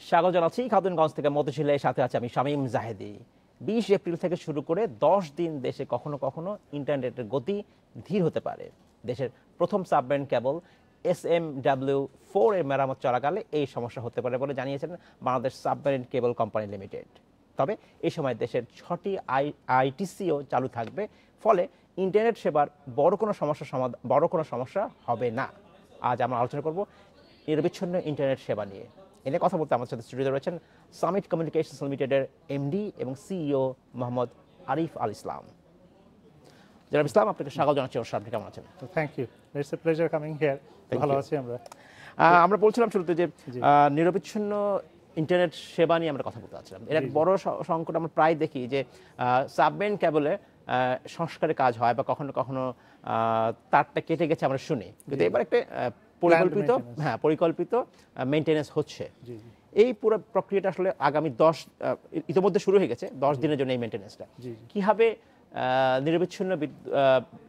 স্বাগত জানাচ্ছি খাতুনগঞ্জ থেকে মতিঝিলের সাথে আছে আমি শামীম জাহেদি। 20 এপ্রিল থেকে শুরু করে 10 দিন দেশে কখনো কখনো ইন্টারনেটের গতি ধীর হতে পারে। দেশের প্রথম সাবমেরিন কেবল SMW4 এর মেরামত চলাকালে এই সমস্যা হতে পারে বলে জানিয়েছেন Bangladesh submarine cable company limited. তবে এই সময় দেশের 6টি আইটিসিও চালু থাকবে, ফলে ইন্টারনেট সেবার বড় কোনো সমস্যা হবে না। আজ আমরা আলোচনা করব নিরবিচ্ছিন্ন ইন্টারনেট সেবা নিয়ে। এনে কথা বলতে আমার সাথে স্টুডিওতে রয়েছেন সামিট কমিউনিকেশনস লিমিটেডের এমডি এবং সিইও মোহাম্মদ আরিফ আল ইসলাম। জনাব ইসলাম, আপনাকে স্বাগত জানাচ্ছি। আপনি কেমন আছেন? Thank you, it's a pleasure coming here. ভালো আছি আমরা। আমরা বলছিলাম শুরুতে যে নিরবিচ্ছিন্ন ইন্টারনেট সেবা নিয়ে আমরা কথা বলতে চাচ্ছিলাম। এর এক বড় সংকট আমরা প্রায় দেখি যে সাবমেরিন কেবলে সংস্কারের কাজ হয় বা কখনো কখনো তারটা কেটে গেছে আমরা শুনি, কিন্তু এবার একটা পরিকল্পিত মেইনটেনেন্স হচ্ছে। এই পুরো প্রক্রিয়াটা আসলে আগামী ইতিমধ্যে শুরু হয়ে গেছে 10 দিনের জন্য এই মেইনটেনেন্সটা। কিভাবে নিরবিচ্ছিন্ন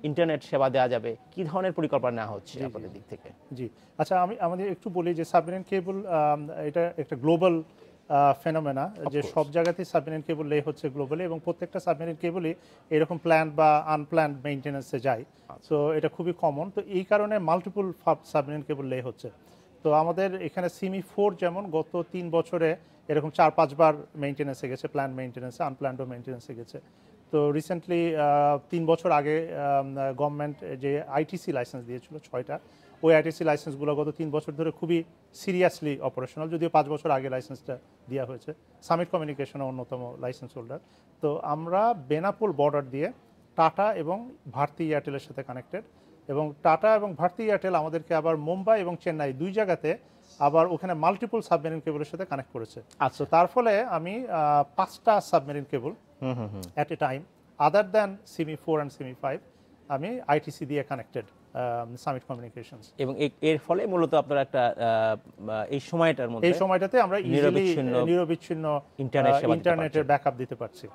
ইন্টারনেট সেবা দেওয়া যাবে, কি ধরনের পরিকল্পনা নেওয়া হচ্ছে আপনাদের দিক থেকে? জি, আচ্ছা, আমাদের একটু বলি যে সাবমেরিন কেবল এটা একটা গ্লোবাল ফেনোমেনা, যে সব জায়গাতেই সাবমেরিন কেবল লে হচ্ছে গ্লোবালি, এবং প্রত্যেকটা সাবমেরিন কেবলই এরকম প্ল্যান্ড বা আনপ্ল্যান্ড মেইনটেনেন্সে যায়। তো এটা খুবই কমন। তো এই কারণে মাল্টিপল সাবমেরিন কেবল লে হচ্ছে। তো আমাদের এখানে সিমি 4 যেমন গত 3 বছরে এরকম 4-5 বার মেইনটেনেন্সে গেছে, প্ল্যান্ড মেইনটেনেন্সে, আনপ্ল্যান্ডও মেইনটেনেন্সে গেছে। তো রিসেন্টলি 3 বছর আগে গভর্নমেন্ট যে আইটিসি লাইসেন্স দিয়েছিল 6টা, ওই আইটিসি লাইসেন্সগুলো গত 3 বছর ধরে খুবই সিরিয়াসলি অপারেশনাল, যদিও 5 বছর আগে লাইসেন্সটা দেওয়া হয়েছে। সামিট কমিউনিকেশনের অন্যতম লাইসেন্স হোল্ডার। তো আমরা বেনাপোল বর্ডার দিয়ে টাটা এবং ভারতী এয়ারটেলের সাথে কানেক্টেড, এবং টাটা এবং ভারতী এয়ারটেল আমাদেরকে আবার মুম্বাই এবং চেন্নাই 2 জায়গাতে আবার ওখানে মাল্টিপল সাবমেরিন কেবলের সাথে কানেক্ট করেছে। আচ্ছা, তার ফলে আমি 5টা submarine cable at a time other than Simi 4 and Simi 5 আমি আইটিসি দিয়ে কানেক্টেড সামিট কমিউনিকেশনস, এবং এর ফলে মূলত আপনারা একটা এই সময়টাতে আমরা ইজিলি নিরবিচ্ছিন্ন ইন্টারনেটের ব্যাকআপ দিতে পারছি।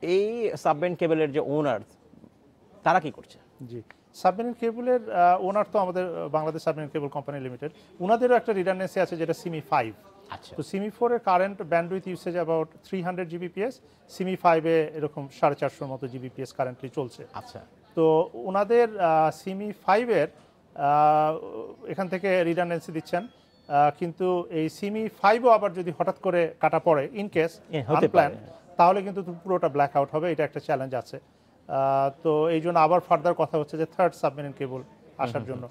এই সাবমেরিন কেবলের যে ওনার, তারা কি করছে? জি, সাবমেরিন কেবলের ওনার তো আমাদের Bangladesh submarine cable company limited. ওনাদেরও একটা রিডান্ডেন্সি আছে, যেটা সিমি 5। আচ্ছা, তো সিমি 4 এর current bandwidth usage about 300 Gbps, Simi 5 এ এরকম 450 মতো জিবিপিএস কারেন্টলি চলছে। আচ্ছা, তো ওনাদের সিমি 5 এর এখান থেকে রিডান্ডেন্সি দিচ্ছেন, কিন্তু এই সিমি 5ও আবার যদি হঠাৎ করে কাটা পড়ে ইন কেস আনপ্ল্যান, তাহলে কিন্তু পুরোটা ব্ল্যাক আউট হবে। এটা একটা চ্যালেঞ্জ আছে। তো এই জন্য আবার ফার্দার কথা হচ্ছে যে থার্ড সাবমেরিন কেবল আসার জন্য।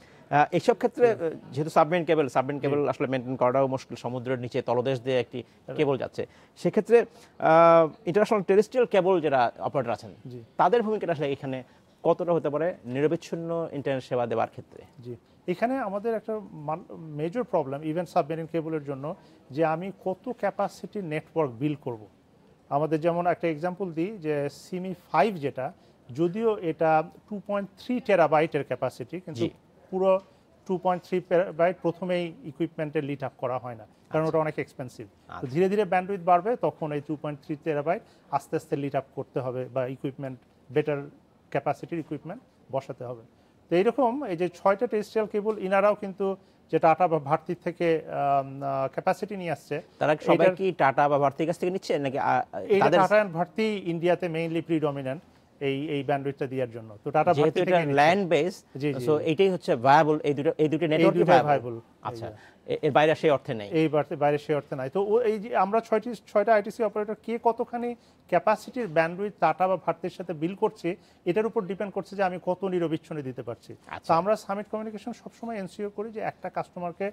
এইসব ক্ষেত্রে যেহেতু সাবমেরিন কেবল আসলে মেনটেন করাটাও মুশকিল, সমুদ্রের নিচে তলদেশ দিয়ে একটি কেবল যাচ্ছে, সেক্ষেত্রে ইন্টারন্যাশনাল টেরেস্ট্রিয়াল কেবল যারা অপারেটর আছেন, তাদের ভূমিকাটা আসলে এখানে কতটা হতে পারে নিরবিচ্ছিন্ন ইন্টারনেট সেবা দেওয়ার ক্ষেত্রে? জি, এখানে আমাদের একটা মেজর প্রবলেম ইভেন সাবমেরিন কেবলের জন্য, যে আমি কত ক্যাপাসিটি নেটওয়ার্ক বিল্ড করব। আমাদের যেমন একটা এক্সাম্পল দিই, যে সিমি 5 যেটা, যদিও এটা 2.3 টেরাবাইটের ক্যাপাসিটি, কিন্তু পুরো 2.3 টেরাবাইট প্রথমেই ইকুইপমেন্টের লিড আপ করা হয় না, কারণ ওটা অনেক এক্সপেন্সিভ। তো ধীরে ধীরে ব্যান্ডউইথ বাড়বে, তখন এই 2.3 টেরাবাইট আস্তে আস্তে লিড আপ করতে হবে, বা ইকুইপমেন্ট বেটার ক্যাপাসিটির ইকুইপমেন্ট বসাতে হবে। তো এইরকম এই যে 6টা টেরেস্ট্রিয়াল কেবল, ইনারাও কিন্তু যে টাটা বা ভারতীর থেকে ক্যাপাসিটি নিয়ে আসছে, তারা সবাই কি টাটা বা ভারতীর কাছ থেকে নিচ্ছে নাকি? টাটা এন্ড ভারতী ইন্ডিয়াতে মেইনলি প্রিডমিনেন্ট এই ব্যান্ডউইথটা দেওয়ার জন্য। তো টাটা ভারতী থেকে ল্যান্ড বেস, সো এটাই হচ্ছে ভায়াবল, এই দুটো নেটওয়ার্কই ভায়াবল। আচ্ছা, এর বাইরে সেই অর্থে নেই, বাইরে সেই অর্থে নাই। তো এই যে আমরা 6টা আইটিসি অপারেটর কে কতখানি ক্যাপাসিটির ব্যান্ডউইথ টাটা বা ভারতীর সাথে বিল করছে, এটার উপর ডিপেন্ড করছে যে আমি কত নিরবিচ্ছিন্ন দিতে পারছি। তো আমরা সামিট কমিউনিকেশন সবসময় এনসিওর করি যে একটা কাস্টমারকে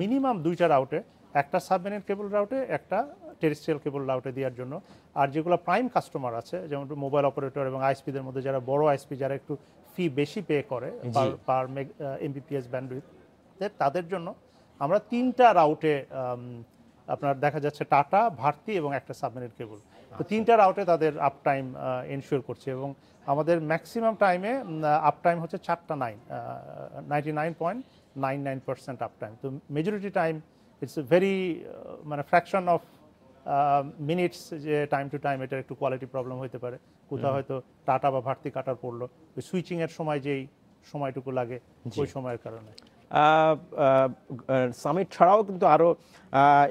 মিনিমাম 2টা রাউটে, একটা সাবমেরিন কেবল রাউটে, একটা টেরেস্ট্রিয়াল কেবল রাউটে দেওয়ার জন্য। আর যেগুলো প্রাইম কাস্টমার আছে, যেমন মোবাইল অপারেটর এবং আইএসপিদের মধ্যে যারা বড় আইএসপি, যারা একটু ফি বেশি পে করে পার এমবিপিএস ব্যান্ডউইথ, তাদের জন্য আমরা 3টা রাউটে, আপনার দেখা যাচ্ছে টাটা, ভারতী এবং একটা সাবমেরিন কেবল, তো 3টা রাউটে তাদের আপ টাইম এনশিওর করছে, এবং আমাদের ম্যাক্সিমাম টাইমে আপ টাইম হচ্ছে 4টা 99.99% আপ টাইম। তো মেজরিটি টাইম ইটস ভেরি মানে ফ্র্যাকশন অফ মিনিটস, যে টাইম টু টাইম এটার একটু কোয়ালিটি প্রবলেম হতে পারে, কোথাও হয়তো টাটা বা ভারতী কাটার পড়লো, সুইচিংয়ের সময় যেই সময়টুকু লাগে ওই সময়ের কারণে। সামিট ছাড়াও কিন্তু আরো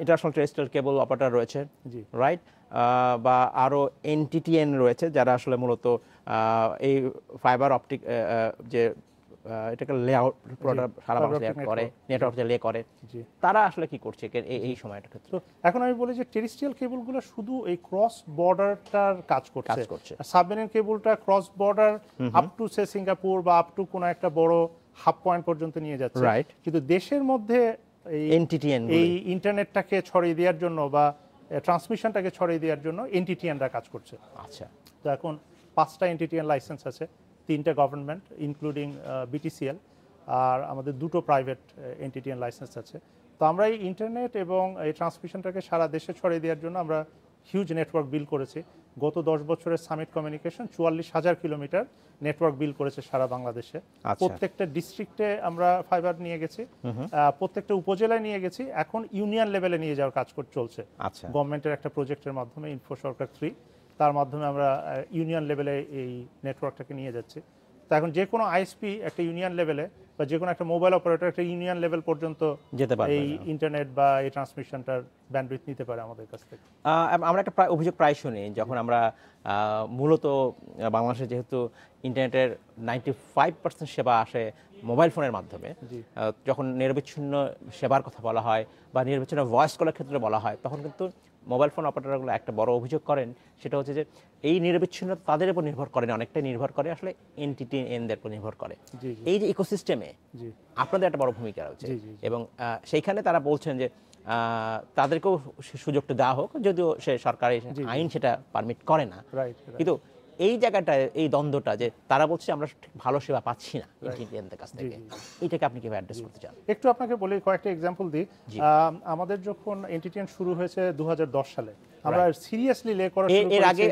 ইন্টারন্যাশনাল টেরেস্ট্রিয়াল কেবল অপারেটর রয়েছে, জি। রাইট? বা আরো এনটিটিএন রয়েছে যারা আসলে মূলত এই ফাইবার অপটিক যে এটাকে লেআউট সারা fiber বাংলাদেশে optic করে, network। নেটওয়ার্ক লে করে, জি। তারা আসলে কি করছে এই সময়টার ক্ষেত্রে? তো এখন আমি বলি যে টেরেস্ট্রিয়াল কেবলগুলো শুধু এই ক্রস বর্ডারটার কাজ করছে। সাবমেরিন কেবলটা cross border up to say Singapore বা আপ টু কোনো একটা বড় হাব পয়েন্ট পর্যন্ত নিয়ে যাচ্ছে, রাইট। কিন্তু দেশের মধ্যে এই এনটিটিএন এই ইন্টারনেটটাকে ছড়িয়ে দেওয়ার জন্য বা ট্রান্সমিশনটাকে ছড়িয়ে দেওয়ার জন্য এনটিটিএনরা কাজ করছে। আচ্ছা, তো এখন 5টা এনটিটিএন লাইসেন্স আছে, 3টা গভর্নমেন্ট ইনক্লুডিং বিটিসিএল, আর আমাদের 2টো প্রাইভেট এনটিটিএন লাইসেন্স আছে। তো আমরা এই ইন্টারনেট এবং এই ট্রান্সমিশনটাকে সারা দেশে ছড়িয়ে দেওয়ার জন্য আমরা হিউজ নেটওয়ার্ক বিল করেছি। গত 10 বছরের সামিট কমিউনিকেশন 44,000 কিলোমিটার নেটওয়ার্ক বিল করেছে সারা বাংলাদেশে। আচ্ছা। প্রত্যেকটা ডিস্ট্রিক্টে আমরা ফাইবার নিয়ে গেছি, প্রত্যেকটা উপজেলায় নিয়ে গেছি, এখন ইউনিয়ন লেভেলে নিয়ে যাওয়ার কাজ চলছে। আচ্ছা, গভর্নমেন্টের একটা প্রজেক্টের মাধ্যমে ইনফো সরকার 3, তার মাধ্যমে আমরা ইউনিয়ন লেভেলে এই নেটওয়ার্কটাকে নিয়ে যাচ্ছি। তো এখন যে কোনো আইএসপি একটা ইউনিয়ন লেভেলে বা যে কোনো একটা মোবাইল অপারেটর একটা ইউনিয়ন লেভেল পর্যন্ত যেতে পারবে এই না। ইন্টারনেট বা এই ট্রান্সমিশনটার ব্যান্ডউইথ নিতে পারে আমাদের কাছ থেকে। আমরা একটা অভিযোগ প্রায় শুনি যখন আমরা মূলত বাংলাদেশে যেহেতু ইন্টারনেটের 95% সেবা আসে মোবাইল ফোনের মাধ্যমে, জি। যখন নিরবিচ্ছিন্ন সেবার কথা বলা হয় বা নিরবিচ্ছিন্ন ভয়েস কলের ক্ষেত্রে বলা হয়, তখন কিন্তু মোবাইল ফোন অপারেটরগুলো একটা বড় অভিযোগ করেন, সেটা হচ্ছে যে এই নিরবিচ্ছিন্নতা তাদের উপর নির্ভর করে না, অনেকটাই নির্ভর করে আসলে এনটিটিএনদের উপর নির্ভর করে। জি, জি। এই যে ইকোসিস্টেমে জি, আপনাদের একটা বড় ভূমিকা রয়েছে, জি, জি, জি। এবং সেইখানে তারা বলছেন যে তাদেরকেও সুযোগটা দেওয়া হোক, যদিও সে সরকারি আইন সেটা পারমিট করে না, রাইট। কিন্তু এই জায়গাটায় এই দ্বন্দ্বটা যে তারা বলছে আমরা ঠিক ভালো সেবা পাচ্ছি না এনটিটিএনদের কাছ থেকে, এইটাকে আপনি কিভাবে অ্যাড্রেস করতে চান? একটু আপনাকে বলি, কয়েকটা এক্সাম্পল দিই। আমাদের যখন এনটিটিএন শুরু হয়েছে 2010 সালে, আমরা সিরিয়াসলি লে করা শুরু এর আগে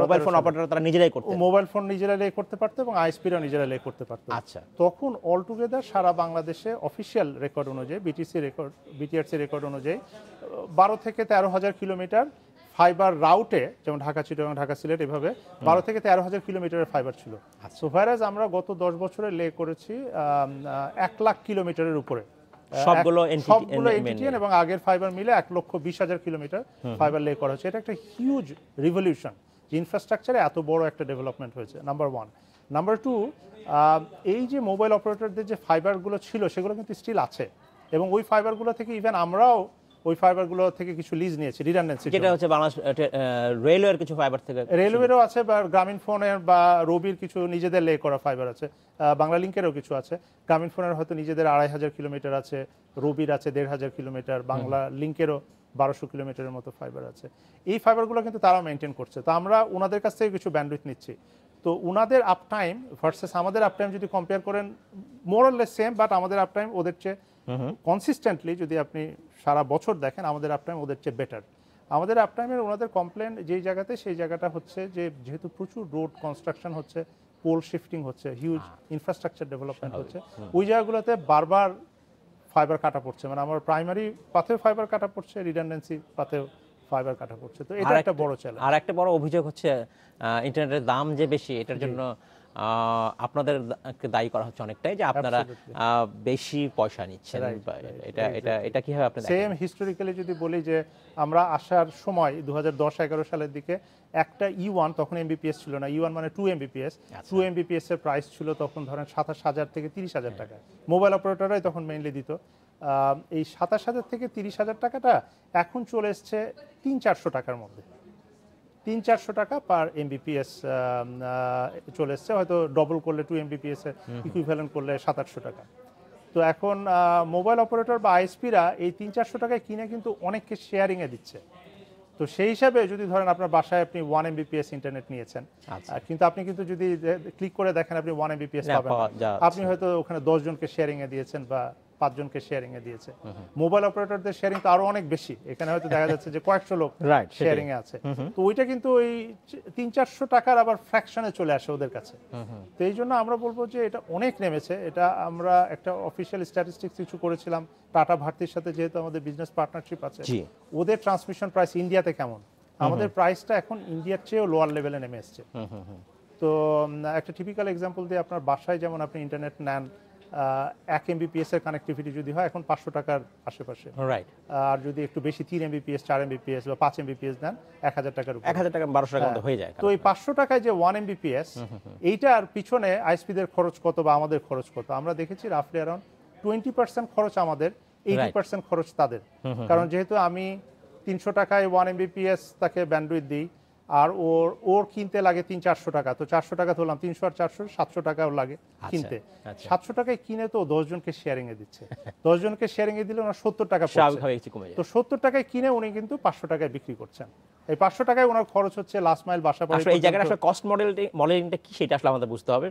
মোবাইল ফোন অপারেটর তারা নিজেরাই করতেন? মোবাইল ফোন নিজেরা লে করতে পারতো এবং আইএসপিরাও নিজেরা লে করতে পারতো। আচ্ছা। তখন অল টুগেদার সারা বাংলাদেশে অফিসিয়াল রেকর্ড অনুযায়ী, বিটিআরসি রেকর্ড অনুযায়ী 12 থেকে 13,000 কিলোমিটার ফাইবার রাউটে, যেমন ঢাকা চিটাগাং ঢাকা সিলেট, এভাবে 12 থেকে 13,000 কিলোমিটারের ফাইবার ছিল। সো ফারাজ আমরা গত 10 বছরে লে করেছি 1 লাখ কিলোমিটারের উপরে, সবগুলো এনটিটিএন এবং আগের ফাইবার মিলে 1,20,000 কিলোমিটার ফাইবার লে করা হচ্ছে। এটা একটা হিউজ রিভলিউশন, ইনফ্রাস্ট্রাকচারে এত বড় একটা ডেভেলপমেন্ট হয়েছে, নাম্বার 1। নাম্বার 2, এই যে মোবাইল অপারেটরদের যে ফাইবারগুলো ছিল সেগুলো কিন্তু স্টিল আছে, এবং ওই ফাইবারগুলো থেকে ইভেন আমরাও ওই ফাইবারগুলো থেকে কিছু লিজ নিয়েছি রিডান্ডেন্সি, যেটা হচ্ছে বাংলাদেশ রেলওয়ের কিছু ফাইবার থেকে, রেলওয়েরও আছে বা গ্রামীণ ফোনের বা রবির কিছু নিজেদের লে করা ফাইবার আছে, বাংলা লিঙ্কেরও কিছু আছে। গ্রামীণ ফোনের হয়তো নিজেদের 2,500 কিলোমিটার আছে, রবির আছে 1,500 কিলোমিটার, বাংলা লিঙ্কেরও 1200 কিলোমিটারের মতো ফাইবার আছে। এই ফাইবারগুলো কিন্তু তারা মেনটেন করছে, তো আমরা ওনাদের কাছ থেকে কিছু ব্যান্ডউইথ নিচ্ছি। তো ওনাদের আপ টাইম ভার্সেস আমাদের আপ টাইম যদি কম্পেয়ার করেন, more or less same, but আমাদের আপ টাইম ওদের চেয়ে কনসিস্টেন্টলি যদি আপনি সারা বছর দেখেন, আমাদের আপ টাইম ওদের চেয়ে বেটার। আমাদের আপ টাইমের ওনাদের কমপ্লেন যেই জায়গাতে, সেই জায়গাটা হচ্ছে যে যেহেতু প্রচুর রোড কনস্ট্রাকশন হচ্ছে, পোল শিফটিং হচ্ছে, হিউজ ইনফ্রাস্ট্রাকচার ডেভেলপমেন্ট হচ্ছে, ওই জায়গাগুলোতে বারবার ফাইবার কাটা পড়ছে, মানে আমার প্রাইমারি পাথেও ফাইবার কাটা পড়ছে, রিডান্ডেন্সি পাথেও ফাইবার কাটা পড়ছে। তো এটা একটা বড় চ্যালেঞ্জ। আর একটা বড় অভিযোগ হচ্ছে ইন্টারনেটের দাম যে বেশি, এটার জন্য আপনাদের দায়ী করা হচ্ছে অনেকটাই, যে আপনারা বেশি পয়সা নিচ্ছেন। এটা কিভাবে আপনি দেখেন? সেম হিস্টোরিক্যালি যদি বলি যে আমরা আসার সময় 2010-11 সালের দিকে একটা E1, তখন এমবিপিএস ছিল না, E1 মানে 2 এমবিপিএস, 2 এমবিপিএস এর প্রাইস ছিল তখন ধরেন 27,000 থেকে 30,000 টাকা। মোবাইল অপারেটররাই তখন মেইনলি দিত। এই 27,000 থেকে 30,000 টাকাটা এখন চলে এসছে 300-400 টাকার মধ্যে, 300-400 টাকা পার এমবিপিএস চলে এসছে, হয়তো ডবল করলে 2 এমবিপিএস এর ইকুইভ্যালেন্ট করলে 700-800 টাকা। তো এখন মোবাইল অপারেটর বা আইএসপিরা এই 300-400 টাকায় কিনে কিন্তু অনেককে শেয়ারিংয়ে দিচ্ছে। তো সেই হিসাবে যদি ধরেন আপনার বাসায় আপনি 1 এমবিপিএস ইন্টারনেট নিয়েছেন, কিন্তু আপনি কিন্তু যদি ক্লিক করে দেখেন আপনি 1 এমবিপিএস পাবেন না, আপনি হয়তো ওখানে 10 জনকে শেয়ারিংয়ে দিয়েছেন বা 5 জনকে শেয়ারিংয়ে দিয়েছে। মোবাইল অপারেটরদের শেয়ারিং তো আরো অনেক বেশি, এখানে হয়তো দেখা যাচ্ছে যে কয়েকশো লোক শেয়ারিংয়ে আছে। তো ওইটা কিন্তু ওই 300-400 টাকার আবার ফ্র্যাকশনে চলে আসে ওদের কাছে। তো এই জন্য আমরা বলবো যে এটা অনেক নেমেছে। এটা আমরা একটা অফিসিয়াল স্ট্যাটিস্টিক্স কিছু করেছিলাম টাটা ভারতীর সাথে, যেহেতু আমাদের বিজনেস পার্টনারশিপ আছে, ওদের ট্রান্সমিশন প্রাইস ইন্ডিয়াতে কেমন, আমাদের প্রাইসটা এখন ইন্ডিয়ার চেয়েও লোয়ার লেভেলে নেমে এসছে। তো একটা টিপিক্যাল এক্সাম্পল দিয়ে, আপনার বাসায় যেমন আপনি ইন্টারনেট নেন 1 Mbps এর কানেক্টিভিটি যদি হয় এখন 500 টাকার আশেপাশে, রাইট। আর যদি একটু বেশি 3 Mbps 4 Mbps বা 5 Mbps দেন 1000 টাকার উপর। 1000 টাকা 1200 টাকার মতো হয়ে যায়। তো এই 500 টাকায় যে 1 Mbps এইটার পিছনে আইএসপিদের খরচ কত বা আমাদের খরচ কত আমরা দেখেছি রাফলি অ্যারাউন্ড 20% খরচ আমাদের, 80% খরচ তাদের। কারণ যেহেতু আমি 300 টাকায় 1 Mbps তাকে ব্যান্ডউইথ দিই, আর ওর কিনতে লাগে 300-400 টাকা, তো 400 টাকা ধরলাম, 300 আর 400 700 টাকাও লাগে কিনতে। 700 টাকায় কিনে তো 10 জনকে শেয়ারিং এ দিচ্ছে, 10 জনকে শেয়ারিং এ দিলে ওনার 70 টাকা পড়ছে, তো 70 টাকায় কিনে উনি কিন্তু 500 টাকায় বিক্রি করছেন। এই 500 টাকায় ওনার খরচ হচ্ছে লাস্ট মাইল বাসা পড়ে। আসলে এই জায়গায় আসলে কস্ট মডেলিংটা কি সেটা আসলে আমাদের বুঝতে হবে,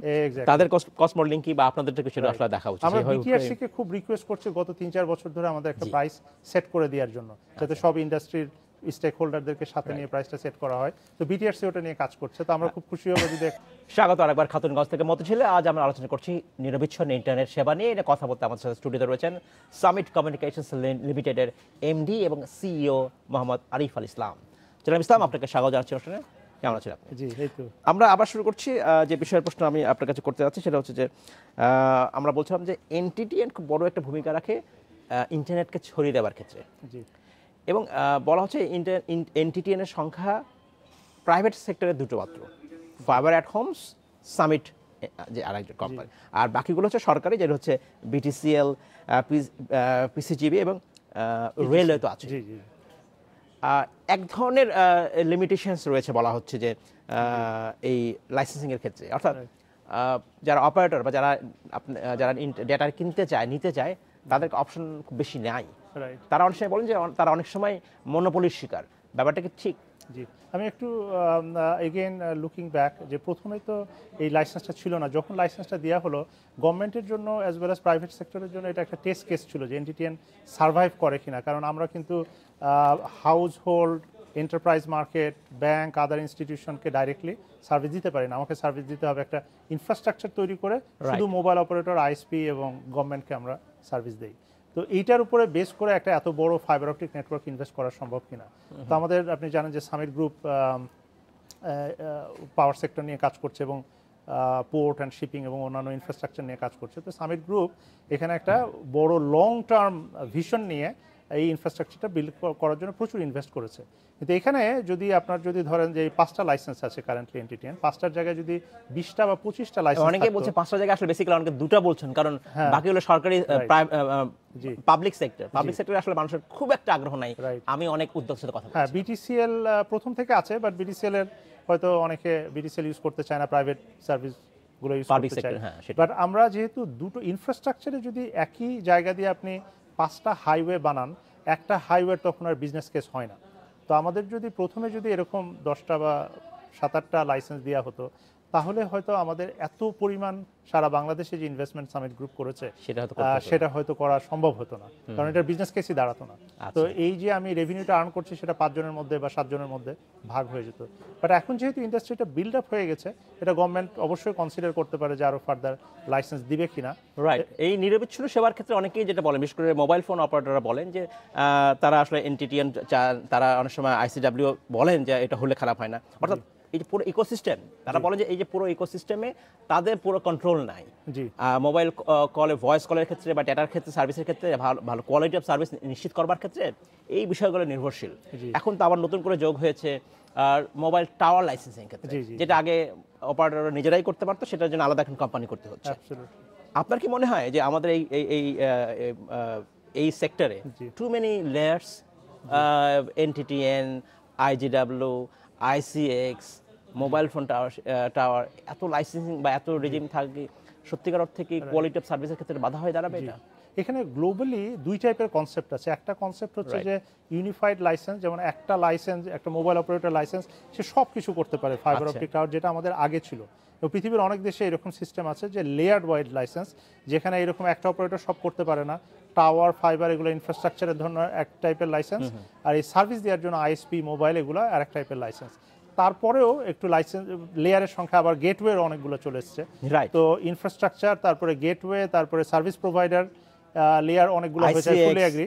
তাদের কস্ট মডেলিং কি বা আপনাদের থেকে সেটা আসলে দেখা উচিত। আমরা বিটিআরসি কে খুব রিকোয়েস্ট করছি গত 3-4 বছর ধরে আমাদের একটা প্রাইস সেট করে দেওয়ার জন্য, যাতে সব ইন্ডাস্ট্রির স্টেক হোল্ডারদেরকে সাথে নিয়ে প্রাইসটা সেট করা হয়। তো বিটিআরসি ওটা নিয়ে কাজ করছে, তো আমরা খুব খুশি হব যদি। স্বাগত আরেকবার খাতুনগঞ্জ থেকে মতিঝিলে। আজ আমরা আলোচনা করছি নিরবিচ্ছিন্ন ইন্টারনেট সেবা নিয়ে। এটা কথা বলতে আমাদের সাথে স্টুডিওতে রয়েছেন সামিট কমিউনিকেশনস লিমিটেডের এমডি এবং সিইও মোহাম্মদ আরিফ আল ইসলাম। জনাব ইসলাম, আপনাকে স্বাগত জানাচ্ছি অনুষ্ঠানে। কেমন আছেন আপনি? জি, এই তো আমরা আবার শুরু করছি। যে বিষয়ের প্রশ্ন আমি আপনার কাছে করতে যাচ্ছি সেটা হচ্ছে যে আমরা বলছিলাম যে এনটিটিএন খুব বড় একটা ভূমিকা রাখে ইন্টারনেটকে ছড়িয়ে দেওয়ার ক্ষেত্রে। জি, এবং বলা হচ্ছে এনটিটিএন এর সংখ্যা প্রাইভেট সেক্টরের দুটো মাত্র, ফাইবার অ্যাট হোমস, সামিট যে আরেকজন কোম্পানি, আর বাকিগুলো হচ্ছে সরকারি, যেটা হচ্ছে বিটিসিএল, পিসিজিবি এবং রেলওয়ে তো আছে। জি, জি, এক ধরনের লিমিটেশনস রয়েছে বলা হচ্ছে যে এই লাইসেন্সিং এর ক্ষেত্রে, অর্থাৎ যারা অপারেটর বা যারা ডেটা কিনতে চায় নিতে চায় তাদেরকে অপশন খুব বেশি নেই। তারা অনেক সময় বলেন যে তারা অনেক সময় মনোপলির শিকার। ব্যাপারটা কি ঠিক? জি, আমি একটু এগেইন লুকিং ব্যাক, যে প্রথমে তো এই লাইসেন্সটা ছিল না। যখন লাইসেন্সটা দেওয়া হলো গভর্নমেন্টের জন্য অ্যাজ ওয়েল অ্যাজ প্রাইভেট সেক্টরের জন্য, এটা একটা টেস্ট কেস ছিল যে এনটিটিএন সার্ভাইভ করে কিনা। কারণ আমরা কিন্তু household, enterprise market, bank, other ইনস্টিটিউশনকে ডাইরেক্টলি সার্ভিস দিতে পারি না। আমাকে সার্ভিস দিতে হবে একটা ইনফ্রাস্ট্রাকচার তৈরি করে, শুধু মোবাইল অপারেটর, আইএসপি এবং গভর্নমেন্টকে আমরা সার্ভিস দেই। তো এইটার উপরে বেস করে একটা এত বড় ফাইবার অপটিক নেটওয়ার্ক ইনভেস্ট করা সম্ভব কিনা। তো আমাদের, আপনি জানেন যে সামিট গ্রুপ পাওয়ার সেক্টর নিয়ে কাজ করছে এবং পোর্ট অ্যান্ড শিপিং এবং অন্যান্য ইনফ্রাস্ট্রাকচার নিয়ে কাজ করছে। তো সামিট গ্রুপ এখানে একটা বড় লং টার্ম ভিশন নিয়ে এই ইনফ্রাস্ট্রাকচারটা বিল্ড করার জন্য প্রচুর ইনভেস্ট করেছে। কিন্তু এখানে যদি আপনার যদি ধরেন যে 5টা লাইসেন্স আছে কারেন্টলি এনটিটিএন, 5টার জায়গায় যদি 20টা বা 25টা লাইসেন্স, অনেকে বলছে 5টা জায়গায়, আসলে বেসিক্যালি অনেকে দুটো বলছেন, কারণ বাকি হলো সরকারি, পাবলিক সেক্টর। পাবলিক সেক্টরে আসলে মানুষের খুব একটা আগ্রহ নাই। আমি অনেক উদ্যোগের সাথে কথা বলছি। হ্যাঁ, বিটিসিএল প্রথম থেকে আছে, বাট বিটিসিএল এর হয়তো অনেকে বিটিসিএল ইউজ করতে চায় না, প্রাইভেট সার্ভিস গুলো ইউজ করতে চায়। বাট আমরা যেহেতু দুটো ইনফ্রাস্ট্রাকচারে যদি একই জায়গা দিয়ে আপনি 5টা হাইওয়ে বানান, একটা হাইওয়ে তখন আর বিজনেস কেস হয় না। তো আমাদের যদি প্রথমে যদি এরকম 10টা বা 7-8টা লাইসেন্স দেওয়া হতো, তাহলে হয়তো আমাদের এত পরিমাণ সারা বাংলাদেশে যে ইনভেস্টমেন্ট সামিট গ্রুপ করেছে সেটা হয়তো করা সম্ভব হতো না, কারণ এটা বিজনেস কেসই দাঁড়াতো না। তো এই যে আমি রেভিনিউটা আর্ন করছি সেটা 5 জনের মধ্যে বা 7 জনের মধ্যে ভাগ হয়ে যেত। বাট এখন যেহেতু ইন্ডাস্ট্রিটা বিল্ড আপ হয়ে গেছে, এটা গভর্নমেন্ট অবশ্যই কনসিডার করতে পারে যে আরো ফার্দার লাইসেন্স দিবে কিনা। রাইট। এই নিরবিচ্ছিন্ন সেবার ক্ষেত্রে অনেকেই যেটা বলেন, বিশেষ করে মোবাইল ফোন অপারেটররা বলেন যে তারা আসলে এনটিটিএন, তারা অনেক সময় আইসিডাব্লিউ বলেন যে এটা হলে খারাপ হয় না। অর্থাৎ এই যে পুরো ইকোসিস্টেম, তারা বলেন যে এই যে পুরো ইকোসিস্টেমে তাদের পুরো কন্ট্রোল নাই। মোবাইল কলে, ভয়েস কলের ক্ষেত্রে বা ডেটার ক্ষেত্রে, সার্ভিসের ক্ষেত্রে ভালো কোয়ালিটি অফ সার্ভিস নিশ্চিত করবার ক্ষেত্রে এই বিষয়গুলো নির্ভরশীল। এখন তো আবার নতুন করে যোগ হয়েছে আর মোবাইল টাওয়ার লাইসেন্সিং ক্ষেত্রে, যেটা আগে অপারেটররা নিজেরাই করতে পারতো, সেটার জন্য আলাদা এখন কোম্পানি করতে হচ্ছে। আপনার কি মনে হয় যে আমাদের এই সেক্টরে too many layers, NTTN, IGW, ICX, mobile phone tower, এত লাইসেন্সিং বা এত রেজিম থাকে, সত্যিকার অর্থে কি কোয়ালিটি অফ সার্ভিসের ক্ষেত্রে বাধা হয়ে দাঁড়াবে এটা? এখানে গ্লোবালি 2 টাইপের কনসেপ্ট আছে। একটা কনসেপ্ট হচ্ছে যে ইউনিফাইড লাইসেন্স, যেমন একটা লাইসেন্স, একটা মোবাইল অপারেটর লাইসেন্স, সে সব কিছু করতে পারে ফাইবার অপটিক টাওয়ার, যেটা আমাদের আগে ছিল। তো পৃথিবীর অনেক দেশে এরকম সিস্টেম আছে যে লেয়ার্ড ওয়াইড লাইসেন্স, যেখানে এরকম একটা অপারেটর সব করতে পারে না। টাওয়ার, ফাইবার, এগুলো ইনফ্রাস্ট্রাকচারের ধরনের এক টাইপের লাইসেন্স, আর এই সার্ভিস দেওয়ার জন্য আইএসপি, মোবাইল, এগুলো আর এক টাইপের লাইসেন্স। তারপরেও একটু লাইসেন্স লেয়ারের সংখ্যা আবার গেটওয়ের অনেকগুলো চলে এসছে। তো ইনফ্রাস্ট্রাকচার, তারপরে গেটওয়ে, তারপরে সার্ভিস প্রোভাইডার লেয়ার অনেকগুলো হয়েছে। ফুলি এগ্রি,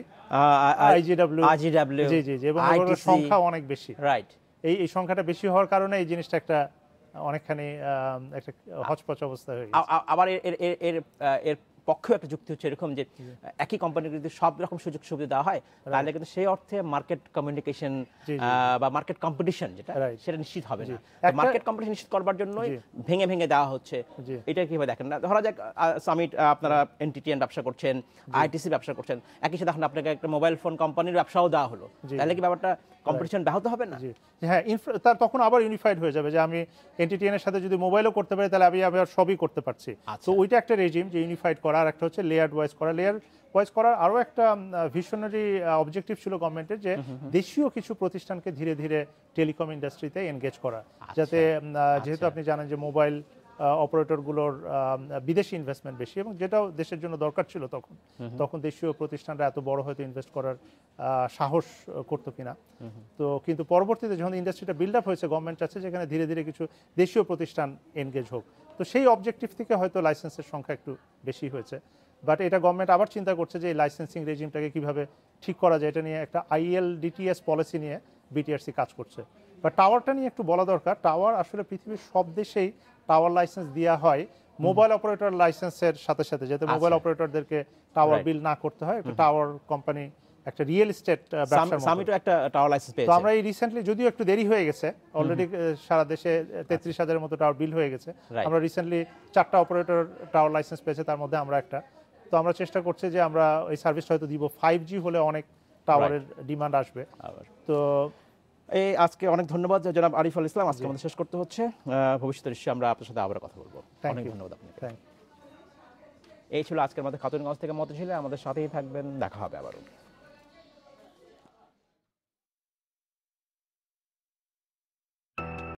আইজিডব্লিউ, জি জি জি, এবং এগুলোর সংখ্যা অনেক বেশি। রাইট। এই সংখ্যাটা বেশি হওয়ার কারণে এই জিনিসটা একটা অনেকখানি একটা হচপচ অবস্থা হয়ে গেছে। আবার এর পক্ষেও একটা যুক্তি হচ্ছে এরকম যে একই কোম্পানির যদি সব রকম সুযোগ সুবিধা দেওয়া হয় তাহলে কিন্তু সেই অর্থে মার্কেট কমিউনিকেশন বা মার্কেট কম্পিটিশন যেটা সেটা নিশ্চিত হবে না। মার্কেট কম্পিটিশন নিশ্চিত করবার জন্যই ভেঙে ভেঙে দেওয়া হচ্ছে। এটা কিভাবে দেখেন না? ধরা যাক সামিট আপনারা এনটিটিএন ব্যবসা করছেন, আইটিসি ব্যবসা করছেন, একই সাথে এখন আপনাকে একটা মোবাইল ফোন কোম্পানির ব্যবসাও দেওয়া হলো, তাহলে কি ব্যাপারটা কম্পিটিশন ব্যাহত হবে না? হ্যাঁ, তার তখন আবার ইউনিফাইড হয়ে যাবে যে আমি এনটিটিএন এর সাথে যদি মোবাইলও করতে পারি তাহলে আমি আবার সবই করতে পারছি। তো ওইটা একটা রেজিম যে ইউনিফাইড করা, আর একটা হচ্ছে লেয়ার ওয়াইজ করা। লেয়ার ওয়াইজ করার আরও একটা ভিশনারি অবজেক্টিভ ছিল গভর্নমেন্টের, যে দেশীয় কিছু প্রতিষ্ঠানকে ধীরে ধীরে টেলিকম ইন্ডাস্ট্রিতে এনগেজ করা, যাতে যেহেতু আপনি জানেন যে মোবাইল অপারেটরগুলোর বিদেশি ইনভেস্টমেন্ট বেশি, এবং যেটাও দেশের জন্য দরকার ছিল তখন দেশীয় প্রতিষ্ঠানরা এত বড় হয়তো ইনভেস্ট করার সাহস করতো কিনা। তো কিন্তু পরবর্তীতে যখন ইন্ডাস্ট্রিটা বিল্ড আপ হয়েছে, গভর্নমেন্ট চাচ্ছে যেখানে ধীরে ধীরে কিছু দেশীয় প্রতিষ্ঠান এনগেজ হোক। তো সেই অবজেক্টিভ থেকে হয়তো লাইসেন্সের সংখ্যা একটু বেশি হয়েছে, বাট এটা গভর্নমেন্ট আবার চিন্তা করছে যে এই লাইসেন্সিং রেজিমটাকে কিভাবে ঠিক করা যায়। এটা নিয়ে একটা ILDTS পলিসি নিয়ে বিটিআরসি কাজ করছে। বা টাওয়ারটা নিয়ে একটু বলা দরকার। টাওয়ার আসলে পৃথিবীর সব দেশেই টাওয়ার লাইসেন্স দেওয়া হয় মোবাইল অপারেটর লাইসেন্সের সাথে সাথে, যাতে মোবাইল অপারেটরদেরকে টাওয়ার বিল না করতে হয়। একটা টাওয়ার কোম্পানি একটা রিয়েল এস্টেট ব্যবসার মতো। সামিটও একটা টাওয়ার লাইসেন্স পেয়েছে। তো আমরা এই রিসেন্টলি, যদিও একটু দেরি হয়ে গেছে, অলরেডি সারা দেশে 33,000-এর মতো টাওয়ার বিল হয়ে গেছে। আমরা রিসেন্টলি 4টা অপারেটর টাওয়ার লাইসেন্স পেয়েছে, তার মধ্যে আমরা একটা। তো আমরা চেষ্টা করছি যে আমরা এই সার্ভিসটা হয়তো দিব। 5G হলে অনেক টাওয়ারের ডিমান্ড আসবে। তো এই আজকে অনেক ধন্যবাদ জনাব আরিফুল ইসলাম, আজকে আমাদের শেষ করতে হচ্ছে। ভবিষ্যতে নিশ্চয়ই আমরা আপনার সাথে আবার কথা বলবো। অনেক ধন্যবাদ আপনাকে। এই ছিল আজকের মধ্যে খাতুনগঞ্জ থেকে মতিঝিলে। আমাদের সাথেই থাকবেন, দেখা হবে আবারও।